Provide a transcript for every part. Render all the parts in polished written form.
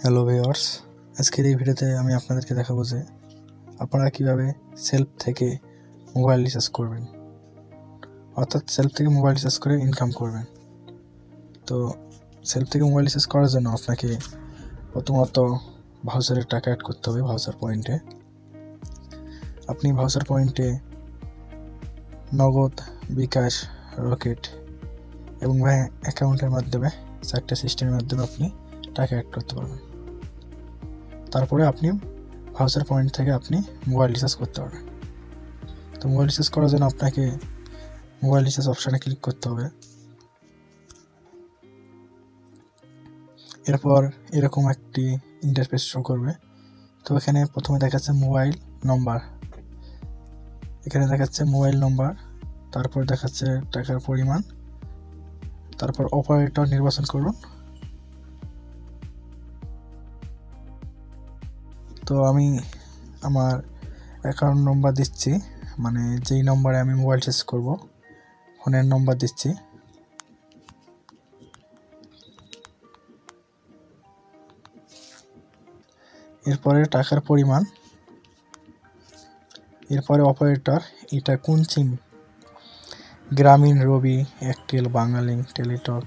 Hello viewers, আজকের এই ভিডিওতে আমি আপনাদেরকে দেখাবো যে আপনারা কিভাবে সেলফ থেকে মোবাইল রিচার্জ করবেন, অর্থাৎ সেলফ থেকে মোবাইল রিচার্জ করে ইনকাম করবেন। তো সেলফ থেকে মোবাইল রিচার্জ করার জন্য আপনাকে প্রথমত ভাউচারের টাকা অ্যাড করতে হবে। ভাউচার পয়েন্টে আপনি ভাউচার পয়েন্টে নগদ, বিকাশ, রকেট এবং ব্যাংক অ্যাকাউন্টের মাধ্যমে 4টা সিস্টেমের মাধ্যমে আপনি টাকা অ্যাড করতে পারবেন। তারপরে আপনি ভাউচার পয়েন্ট থেকে আপনি মোবাইল রিচার্জ করতে পারবেন। তো মোবাইল রিচার্জ করার জন্য আপনাকে মোবাইল রিচার্জ অপশানে ক্লিক করতে হবে। এরপর এরকম একটি ইন্টারফেস শো করবে। তো এখানে প্রথমে দেখাচ্ছে মোবাইল নম্বর, এখানে দেখাচ্ছে মোবাইল নম্বর, তারপর দেখাচ্ছে টাকার পরিমাণ, তারপর অপারেটর নির্বাচন করুন। তো আমি আমার অ্যাকাউন্ট নম্বর দিচ্ছি, মানে যেই নম্বরে আমি মোবাইল রিচার্জ করব ফোনের নম্বর দিচ্ছি। এরপরে টাকার পরিমাণ, এরপরে অপারেটর, এটা কোন সিম, গ্রামীণ, রবি, এয়ারটেল, বাংলালিংক, টেলিটক,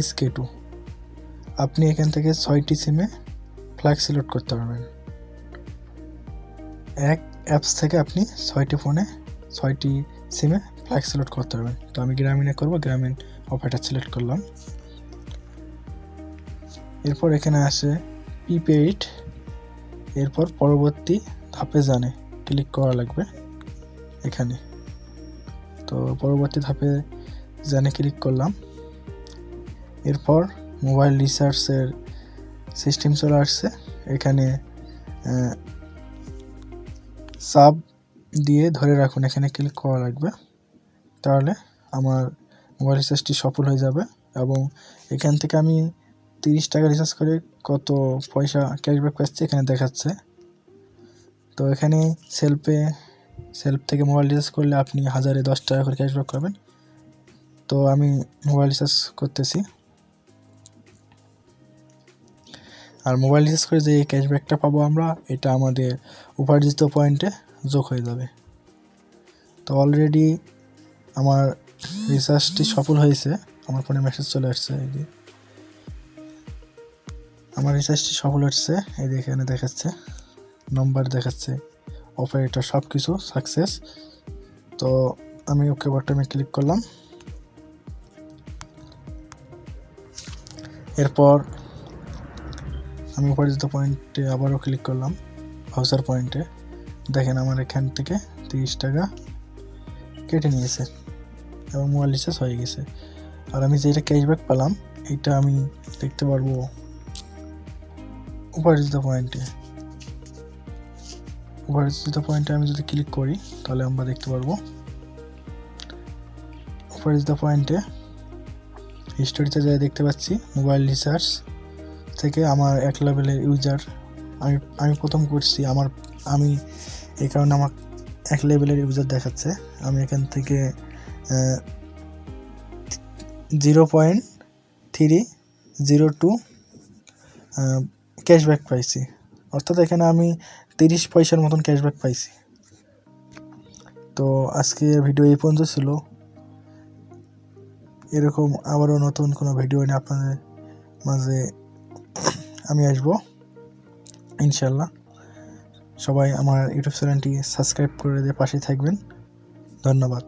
SK2। আপনি এখান থেকে 6টি সিমে ফ্ল্যাগ সিলেক্ট করতে পারবেন। এক অ্যাপস থেকে আপনি 6টি ফোনে 6টি সিমে ফ্ল্যাগ সিলেক্ট করতে পারবেন। তো আমি গ্রামীণে করব, গ্রামীণ অপারেটর সিলেক্ট করলাম। এরপর এখানে আসে প্রিপেইড, এরপর পরবর্তী ধাপে জানে ক্লিক করা লাগবে এখানে। তো পরবর্তী ধাপে জানে ক্লিক করলাম। এরপর মোবাইল রিচার্জের সিস্টেম চলে আসছে। এখানে সাব দিয়ে ধরে রাখুন, এখানে ক্লিক করা লাগবে, তাহলে আমার মোবাইল রিচার্জটি সফল হয়ে যাবে। এবং এখান থেকে আমি 30 টাকা রিচার্জ করে কত পয়সা ক্যাশব্যাক পাচ্ছি এখানে দেখাচ্ছে। তো এখানে সেলফ থেকে মোবাইল রিচার্জ করলে আপনি 1000-এ 10 টাকা করে ক্যাশব্যাক পাবেন। তো আমি মোবাইল রিচার্জ করতেছি, আর মোবাইল রিচার্জ করে যে ক্যাশব্যাকটা পাবো আমরা, এটা আমাদের উপার্জিত পয়েন্টে যোগ হয়ে যাবে। তো অলরেডি আমার রিচার্জটি সফল হয়েছে, আমার ফোনে মেসেজ চলে আসছে, এই যে আমার রিচার্জটি সফল হচ্ছে। এই যে এখানে দেখাচ্ছে নম্বর, দেখাচ্ছে অপারেটর, সব কিছু সাকসেস। তো আমি ওকে বাটনে ক্লিক করলাম। এরপর আমি উপার্জিত পয়েন্টে আবারও ক্লিক করলাম, ভাউচার পয়েন্টে। দেখেন আমার এখান থেকে 30 টাকা কেটে নিয়েছে এবং মোবাইল রিচার্জ হয়ে গেছে। আর আমি যেটা ক্যাশব্যাক পেলাম এটা আমি দেখতে পারবো উপার্জিত পয়েন্টে। উপার্জিত পয়েন্টে আমি যদি ক্লিক করি তাহলে আমরা দেখতে পারবো উপার্জিত পয়েন্টে হিস্টোরিতে যাই দেখতে পাচ্ছি মোবাইল রিচার্জ থেকে আমার 1 লেভেলের ইউজার আমি প্রথম করছি। আমি এই কারণে আমার 1 লেভেলের ইউজার দেখাচ্ছে। আমি এখান থেকে 0.302 ক্যাশব্যাক পাইছি, অর্থাৎ এখানে আমি 30 পয়সার মতন ক্যাশব্যাক পাইছি। তো আজকে ভিডিও এই পর্যন্ত ছিল। এরকম আবারও নতুন কোনো ভিডিও নিয়ে আপনাদের মাঝে আমি আসবো ইনশাল্লাহ। সবাই আমার ইউটিউব চ্যানেলটি সাবস্ক্রাইব করে দিয়ে পাশে থাকবেন। ধন্যবাদ।